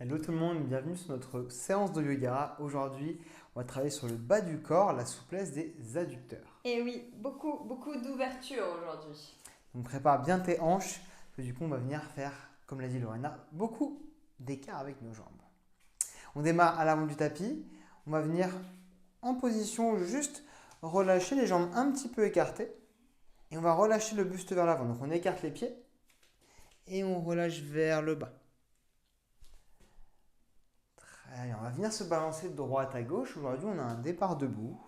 Hello tout le monde, bienvenue sur notre séance de yoga. Aujourd'hui, on va travailler sur le bas du corps, la souplesse des adducteurs. Et oui, beaucoup d'ouverture aujourd'hui. Donc prépare bien tes hanches, parce que du coup on va venir faire, comme l'a dit Lorena, beaucoup d'écart avec nos jambes. On démarre à l'avant du tapis, on va venir en position juste relâcher les jambes un petit peu écartées et on va relâcher le buste vers l'avant. Donc on écarte les pieds et on relâche vers le bas. Allez, on va venir se balancer de droite à gauche. Aujourd'hui, on a un départ debout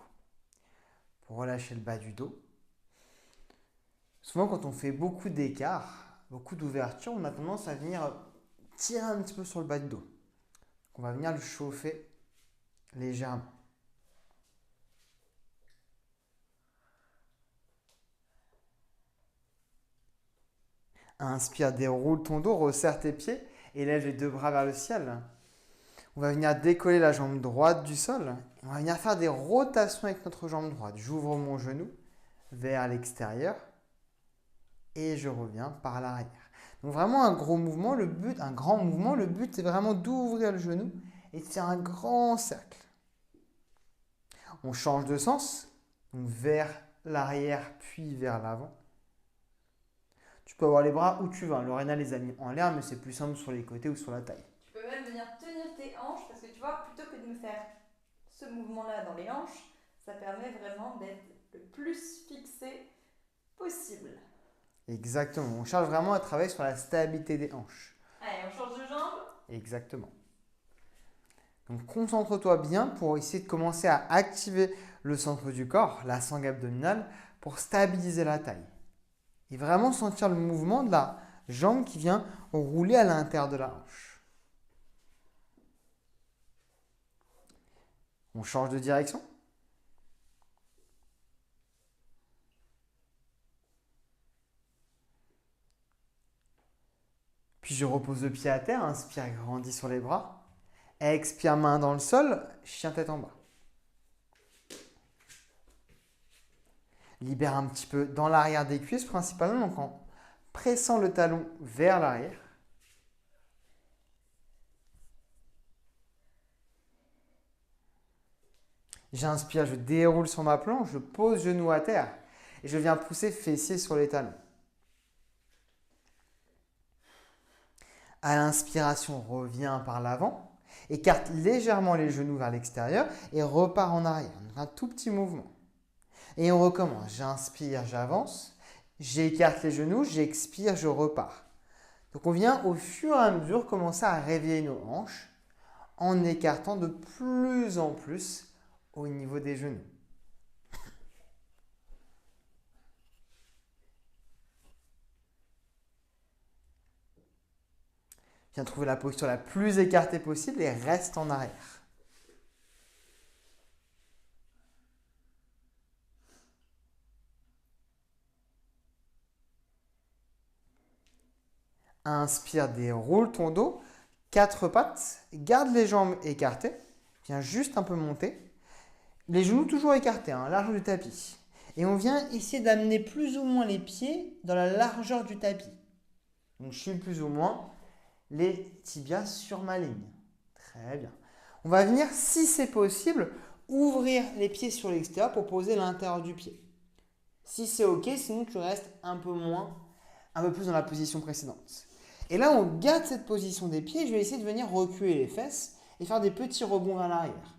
pour relâcher le bas du dos. Souvent, quand on fait beaucoup d'écart, beaucoup d'ouverture, on a tendance à venir tirer un petit peu sur le bas du dos. Donc, on va venir le chauffer légèrement. Inspire, déroule ton dos, resserre tes pieds et lève les deux bras vers le ciel. On va venir décoller la jambe droite du sol. On va venir faire des rotations avec notre jambe droite. J'ouvre mon genou vers l'extérieur et je reviens par l'arrière. Donc vraiment un gros mouvement, un grand mouvement. Le but c'est vraiment d'ouvrir le genou et de faire un grand cercle. On change de sens, donc vers l'arrière puis vers l'avant. Tu peux avoir les bras où tu veux. Lorena les a mis en l'air, mais c'est plus simple sur les côtés ou sur la taille. Tu peux même venir tenir tes hanches parce que tu vois, plutôt que de me faire ce mouvement-là dans les hanches, ça permet vraiment d'être le plus fixé possible. Exactement. On cherche vraiment à travailler sur la stabilité des hanches. Allez, on change de jambe. Exactement. Donc concentre-toi bien pour essayer de commencer à activer le centre du corps, la sangle abdominale, pour stabiliser la taille. Et vraiment sentir le mouvement de la jambe qui vient rouler à l'intérieur de la hanche. On change de direction. Puis je repose le pied à terre, inspire, grandis sur les bras. Expire, main dans le sol, chien tête en bas. Libère un petit peu dans l'arrière des cuisses principalement, donc en pressant le talon vers l'arrière. J'inspire, je déroule sur ma planche, je pose genou à terre et je viens pousser fessier sur les talons. À l'inspiration, reviens par l'avant, écarte légèrement les genoux vers l'extérieur et repars en arrière. Donc un tout petit mouvement. Et on recommence. J'inspire, j'avance, j'écarte les genoux, j'expire, je repars. Donc on vient au fur et à mesure commencer à réveiller nos hanches en écartant de plus en plus au niveau des genoux. Viens trouver la posture la plus écartée possible et reste en arrière. Inspire, déroule ton dos, quatre pattes, garde les jambes écartées, viens juste un peu monter. Les genoux toujours écartés, largeur du tapis. Et on vient essayer d'amener plus ou moins les pieds dans la largeur du tapis. Donc je suis plus ou moins les tibias sur ma ligne. Très bien. On va venir, si c'est possible, ouvrir les pieds sur l'extérieur pour poser l'intérieur du pied. Si c'est OK, sinon tu restes un peu plus dans la position précédente. Et là, on garde cette position des pieds. Je vais essayer de venir reculer les fesses et faire des petits rebonds vers l'arrière.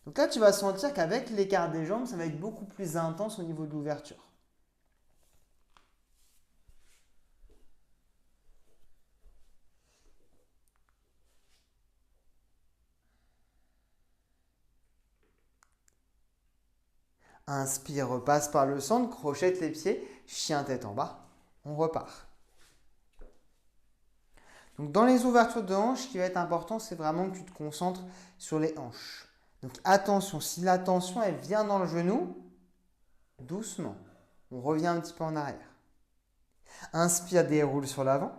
Donc là, tu vas sentir qu'avec l'écart des jambes, ça va être beaucoup plus intense au niveau de l'ouverture. Inspire, repasse par le centre, crochette les pieds, chien tête en bas. On repart. Donc dans les ouvertures de hanches, ce qui va être important, c'est vraiment que tu te concentres sur les hanches. Donc attention, si la tension elle vient dans le genou, doucement. On revient un petit peu en arrière. Inspire, déroule sur l'avant.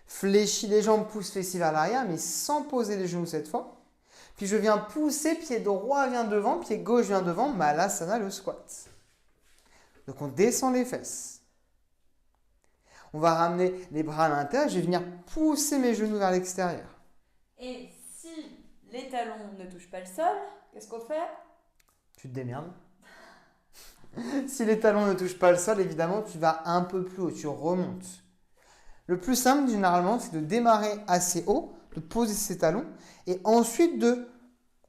Fléchis les jambes, pousse fessiers vers l'arrière, mais sans poser les genoux cette fois. Puis je viens pousser, pied droit vient devant, pied gauche vient devant, Malasana, le squat. Donc on descend les fesses. On va ramener les bras à l'intérieur. Je vais venir pousser mes genoux vers l'extérieur. Et si les talons ne touchent pas le sol, qu'est-ce qu'on fait? Tu te démerdes. Si les talons ne touchent pas le sol, évidemment, tu vas un peu plus haut, tu remontes. Le plus simple, généralement, c'est de démarrer assez haut, de poser ses talons, et ensuite de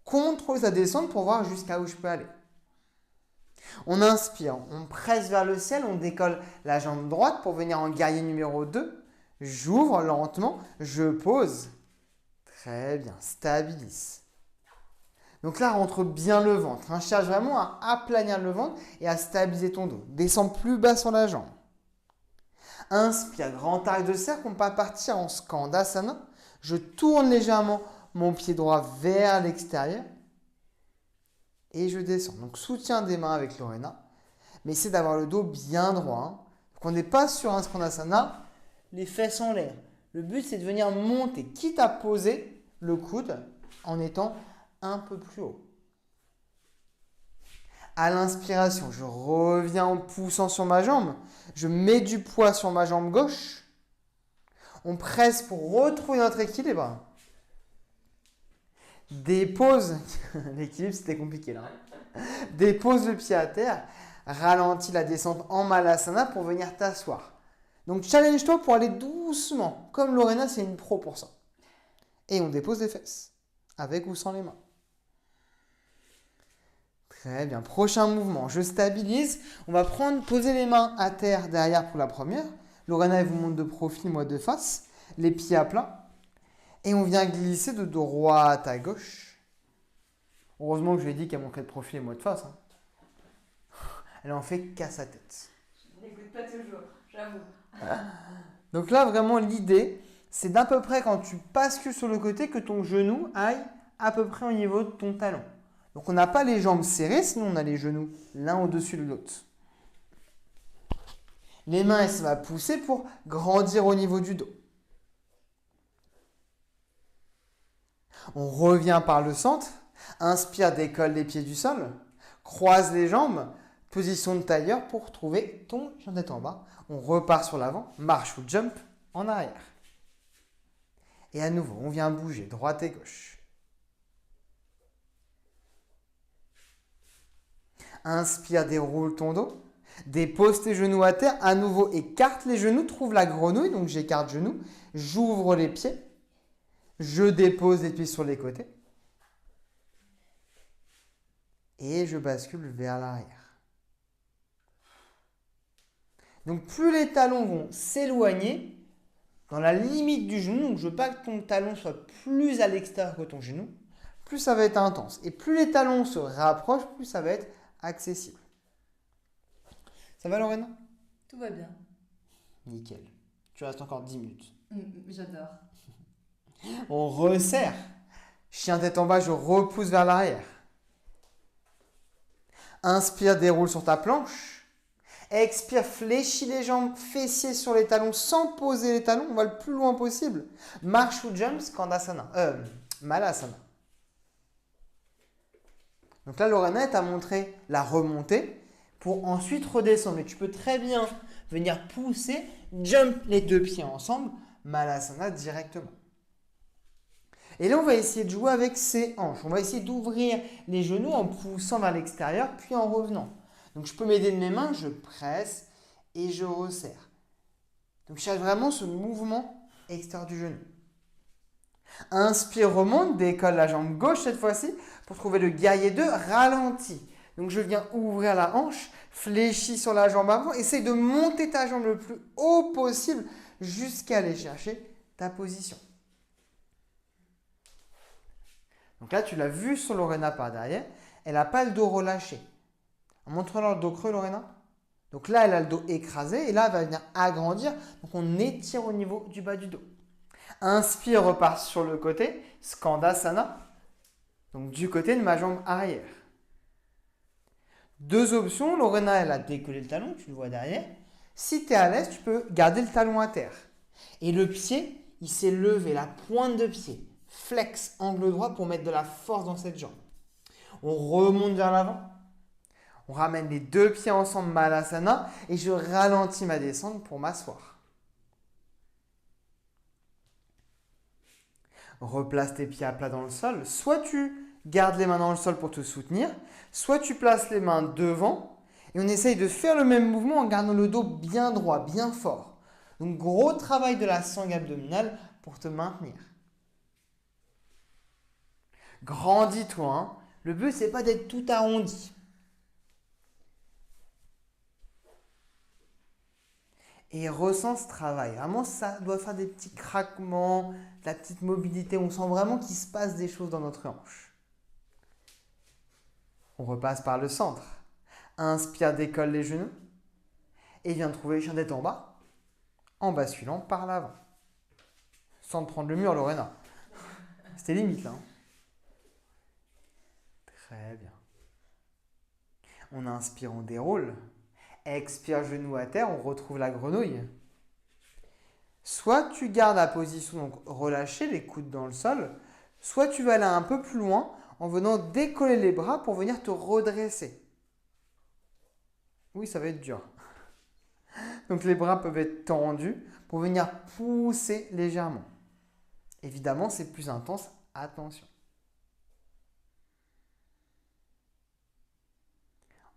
contrôler sa descente pour voir jusqu'à où je peux aller. On inspire, on presse vers le ciel, on décolle la jambe droite pour venir en guerrier numéro 2. J'ouvre lentement, je pose. Très bien, stabilise. Donc là, rentre bien le ventre. Cherche vraiment à aplanir le ventre et à stabiliser ton dos. Descends plus bas sur la jambe. Inspire, grand arc de cercle, on va partir en Skandasana. Je tourne légèrement mon pied droit vers l'extérieur et je descends. Donc soutien des mains avec Lorena, mais essaie d'avoir le dos bien droit. Donc on n'est pas sur un Skandasana, les fesses en l'air. Le but, c'est de venir monter, quitte à poser le coude en étant un peu plus haut. À l'inspiration, je reviens en poussant sur ma jambe. Je mets du poids sur ma jambe gauche. On presse pour retrouver notre équilibre. Dépose, l'équilibre c'était compliqué là. Dépose le pied à terre. Ralentis la descente en Malasana pour venir t'asseoir. Donc challenge-toi pour aller doucement. Comme Lorena, c'est une pro pour ça. Et on dépose les fesses, avec ou sans les mains. Très bien. Prochain mouvement, je stabilise. On va poser les mains à terre derrière pour la première. Lorena, elle vous montre de profil, moi de face. Les pieds à plat. Et on vient glisser de droite à gauche. Heureusement que je lui ai dit qu'elle montrait de profil et moi de face. Elle en fait qu'à sa tête. Je n'écoute pas toujours, j'avoue. Donc là, vraiment, l'idée, c'est d'à peu près quand tu bascules sur le côté que ton genou aille à peu près au niveau de ton talon. Donc on n'a pas les jambes serrées, sinon on a les genoux l'un au-dessus de l'autre. Les mains, ça va pousser pour grandir au niveau du dos. On revient par le centre. Inspire, décolle les pieds du sol. Croise les jambes. Position de tailleur pour trouver ton jambe tête en bas. On repart sur l'avant. Marche ou jump en arrière. Et à nouveau, on vient bouger droite et gauche. Inspire, déroule ton dos. Dépose tes genoux à terre. À nouveau, écarte les genoux. Trouve la grenouille. Donc, j'écarte genoux. J'ouvre les pieds. Je dépose les pieds sur les côtés. Et je bascule vers l'arrière. Donc, plus les talons vont s'éloigner dans la limite du genou, donc je veux pas que ton talon soit plus à l'extérieur que ton genou, plus ça va être intense. Et plus les talons se rapprochent, plus ça va être accessible. Ça va, Lorena? Tout va bien. Nickel. Tu restes encore 10 minutes. J'adore. On resserre. Chien tête en bas, je repousse vers l'arrière. Inspire, déroule sur ta planche. Expire, fléchis les jambes, fessiers sur les talons sans poser les talons. On va le plus loin possible. Marche ou jump, Skandasana. Malasana. Donc là, Lorena t'a montré la remontée pour ensuite redescendre. Mais tu peux très bien venir pousser, jump les deux pieds ensemble, Malasana directement. Et là, on va essayer de jouer avec ses hanches. On va essayer d'ouvrir les genoux en poussant vers l'extérieur, puis en revenant. Donc, je peux m'aider de mes mains, je presse et je resserre. Donc, je cherche vraiment ce mouvement extérieur du genou. Inspire, remonte, décolle la jambe gauche cette fois-ci pour trouver le guerrier 2, ralenti. Donc, je viens ouvrir la hanche, fléchis sur la jambe avant, essaye de monter ta jambe le plus haut possible jusqu'à aller chercher ta position. Donc là, tu l'as vu sur Lorena par derrière, elle n'a pas le dos relâché. Montre-leur le dos creux, Lorena. Donc là, elle a le dos écrasé et là, elle va venir agrandir. Donc on étire au niveau du bas du dos. Inspire, repart sur le côté, Skandasana. Donc du côté de ma jambe arrière. Deux options, Lorena, elle a décollé le talon, tu le vois derrière. Si tu es à l'aise, tu peux garder le talon à terre. Et le pied, il s'est levé, la pointe de pied. Flex, angle droit pour mettre de la force dans cette jambe. On remonte vers l'avant. On ramène les deux pieds ensemble, Malasana. Et je ralentis ma descente pour m'asseoir. Replace tes pieds à plat dans le sol. Soit tu gardes les mains dans le sol pour te soutenir, soit tu places les mains devant et on essaye de faire le même mouvement en gardant le dos bien droit, bien fort. Donc gros travail de la sangle abdominale pour te maintenir. Grandis-toi, hein. Le but, c'est pas d'être tout arrondi. Et ressens ce travail. Vraiment, ça doit faire des petits craquements, de la petite mobilité. On sent vraiment qu'il se passe des choses dans notre hanche. On repasse par le centre. Inspire, décolle les genoux. Et viens trouver le chien tête en bas, en basculant par l'avant. Sans te prendre le mur, Lorena. C'était limite, là. Hein. Très bien. On inspire, on déroule. Expire, genou à terre, on retrouve la grenouille. Soit tu gardes la position, donc relâcher les coudes dans le sol, soit tu vas aller un peu plus loin en venant décoller les bras pour venir te redresser. Oui, ça va être dur. Donc les bras peuvent être tendus pour venir pousser légèrement. Évidemment, c'est plus intense, attention.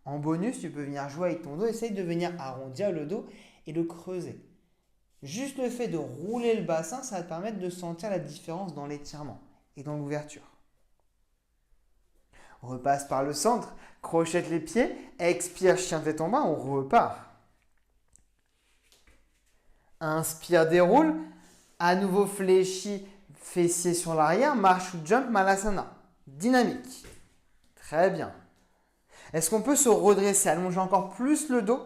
En bonus, tu peux venir jouer avec ton dos, essaye de venir arrondir le dos et le creuser. Juste le fait de rouler le bassin, ça va te permettre de sentir la différence dans l'étirement et dans l'ouverture. On repasse par le centre, crochette les pieds, expire, chien tête en bas, on repart. Inspire, déroule, à nouveau fléchi, fessier sur l'arrière, marche ou jump, malasana. Dynamique. Très bien. Est-ce qu'on peut se redresser, allonger encore plus le dos,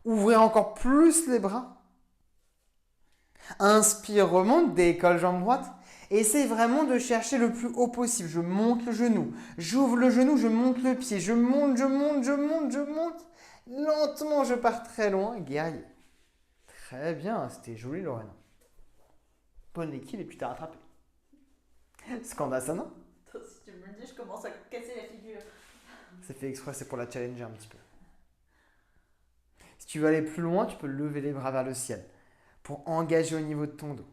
ouvrir encore plus les bras? Inspire, remonte, décolle jambe droite. Essaye vraiment de chercher le plus haut possible. Je monte le genou, j'ouvre le genou, je monte le pied, je monte, je monte, je monte, je monte. Lentement, je pars très loin, guerrier. Très bien, c'était joli, Lorena. Bonne équilibre et puis t'as rattrapé. Skandasana. Si tu me le dis, je commence à casser la figure. C'est fait exprès, c'est pour la challenger un petit peu. Si tu veux aller plus loin, tu peux lever les bras vers le ciel pour engager au niveau de ton dos.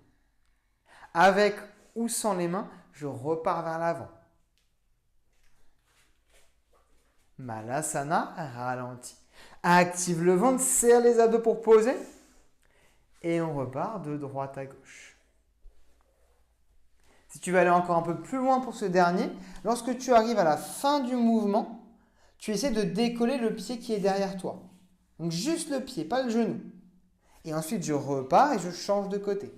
Avec ou sans les mains, je repars vers l'avant. Malasana, ralentit. Active le ventre, serre les abdos pour poser. Et on repart de droite à gauche. Si tu veux aller encore un peu plus loin pour ce dernier, lorsque tu arrives à la fin du mouvement, tu essaies de décoller le pied qui est derrière toi. Donc juste le pied, pas le genou. Et ensuite, je repars et je change de côté.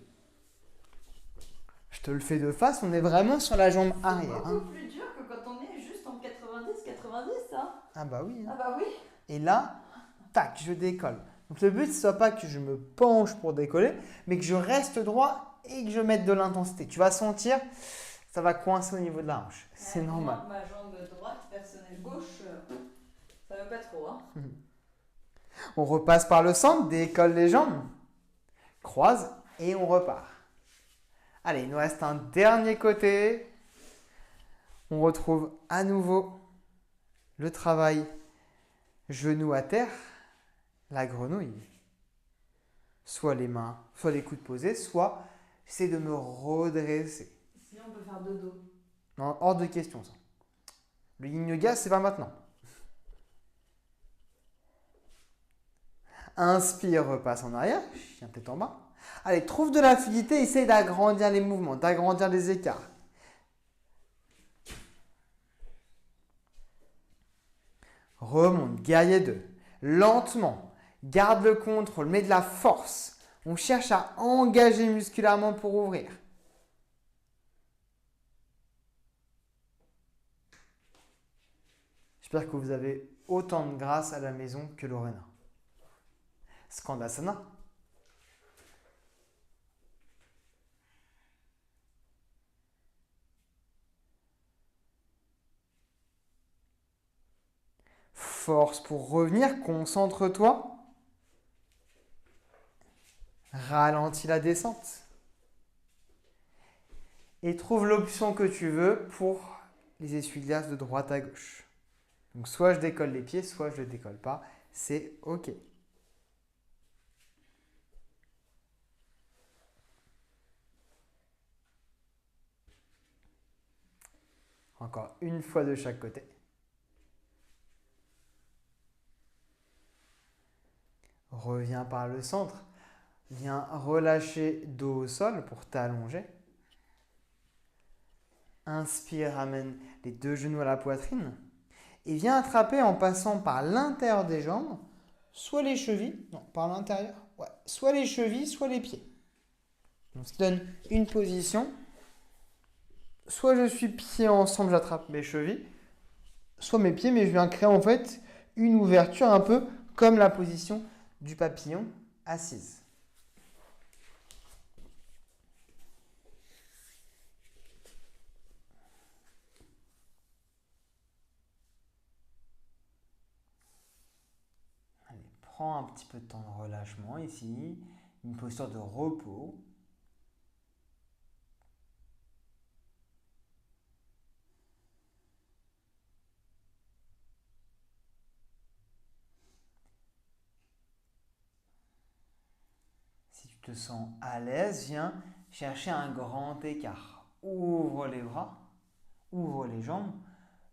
Je te le fais de face, on est vraiment sur la jambe arrière. C'est beaucoup plus dur que quand on est juste en 90, hein. Ah bah oui. Ah bah oui. Et là, tac, je décolle. Donc le but, ce soit pas que je me penche pour décoller, mais que je reste droit et que je mette de l'intensité. Tu vas sentir, ça va coincer au niveau de la hanche. C'est normal. Ma jambe droite, personnelle gauche, ça veut pas trop, hein. On repasse par le centre, décolle les jambes, croise et on repart. Allez, il nous reste un dernier côté. On retrouve à nouveau le travail genou à terre, la grenouille. Soit les mains, soit les coudes posés, soit j'essaie de me redresser. Sinon, on peut faire dodo. Non, hors de question ça. Le yin yoga, c'est pas maintenant. Inspire, repasse en arrière, chien tête en bas. Allez, trouve de la fluidité, essaye d'agrandir les mouvements, d'agrandir les écarts. Remonte, guerrier 2. Lentement, garde le contrôle, mets de la force. On cherche à engager musculairement pour ouvrir. J'espère que vous avez autant de grâce à la maison que Lorena. Skandasana. Force pour revenir, concentre-toi. Ralentis la descente. Et trouve l'option que tu veux pour les essuie-glaces de droite à gauche. Donc soit je décolle les pieds, soit je ne les décolle pas. C'est OK. Encore une fois de chaque côté. Reviens par le centre. Viens relâcher dos au sol pour t'allonger. Inspire, ramène les deux genoux à la poitrine. Et viens attraper en passant par l'intérieur des jambes, soit les chevilles, non, par l'intérieur, ouais, soit les chevilles, soit les pieds. On se donne une position. Soit je suis pieds ensemble, j'attrape mes chevilles, soit mes pieds, mais je viens créer en fait une ouverture un peu comme la position du papillon assise. Allez, prends un petit peu de temps de relâchement ici, une posture de repos. Si tu te sens à l'aise, viens chercher un grand écart. Ouvre les bras, ouvre les jambes.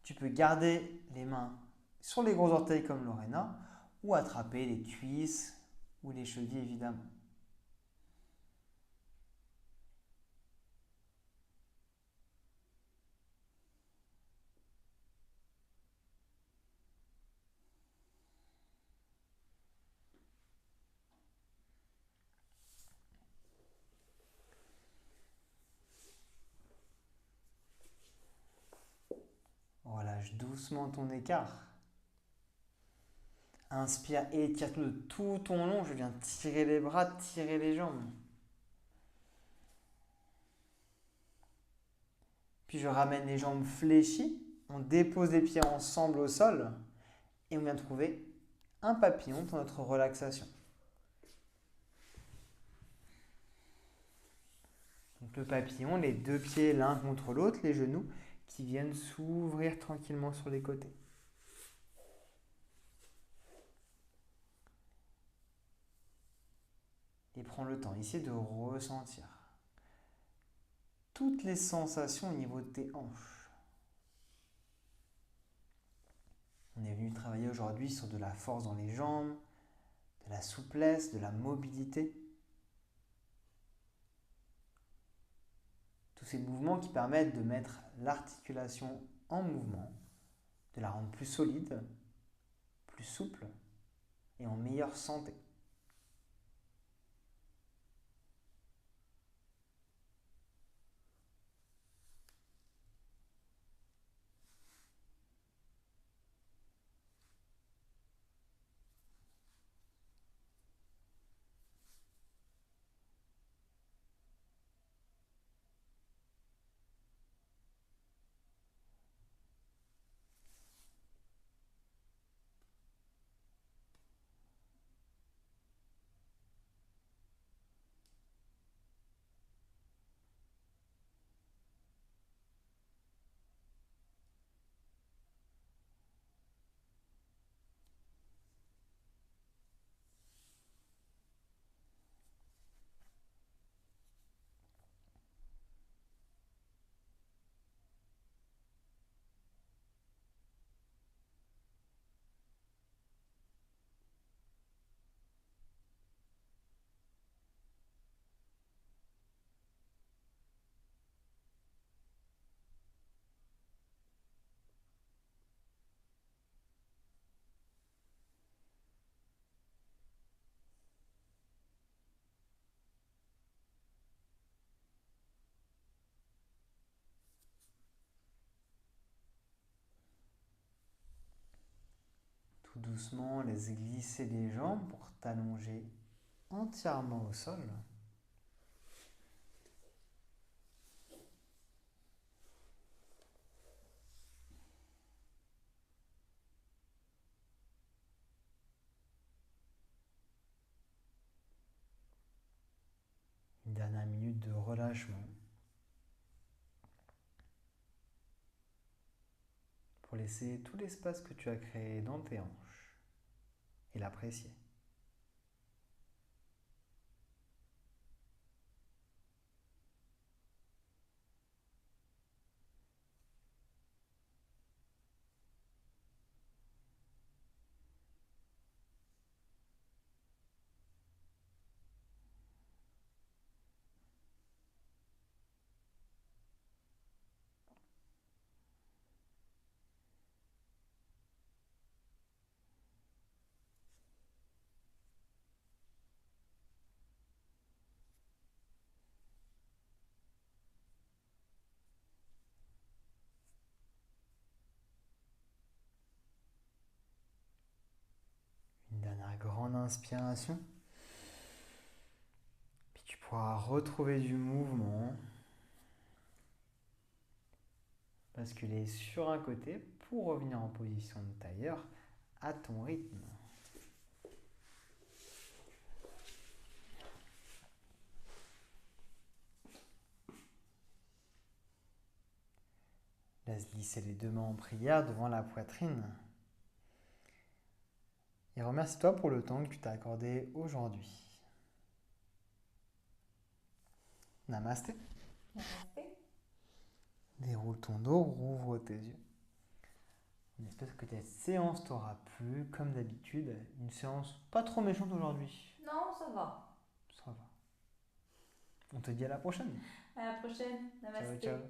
Tu peux garder les mains sur les gros orteils comme Lorena ou attraper les cuisses ou les chevilles évidemment. Relâche doucement ton écart. Inspire et étire de tout ton long. Je viens tirer les bras, tirer les jambes. Puis je ramène les jambes fléchies. On dépose les pieds ensemble au sol. Et on vient trouver un papillon pour notre relaxation. Donc le papillon, les deux pieds l'un contre l'autre, les genoux qui viennent s'ouvrir tranquillement sur les côtés. Et prends le temps ici de ressentir toutes les sensations au niveau de tes hanches. On est venu travailler aujourd'hui sur de la force dans les jambes, de la souplesse, de la mobilité. Tous ces mouvements qui permettent de mettre l'articulation en mouvement, de la rendre plus solide, plus souple et en meilleure santé. Tout doucement, laisse glisser les jambes pour t'allonger entièrement au sol. Une dernière minute de relâchement pour laisser tout l'espace que tu as créé dans tes hanches et l'apprécier. grande inspiration. Puis tu pourras retrouver du mouvement. Basculer sur un côté pour revenir en position de tailleur à ton rythme. Laisse glisser les deux mains en prière devant la poitrine. Et remercie-toi pour le temps que tu t'as accordé aujourd'hui. Namasté. Namasté. Déroule ton dos, rouvre tes yeux. On espère que cette séance t'aura plu, comme d'habitude. Une séance pas trop méchante aujourd'hui. Non, ça va. Ça va. On te dit à la prochaine. À la prochaine. Namasté. Ciao, ciao.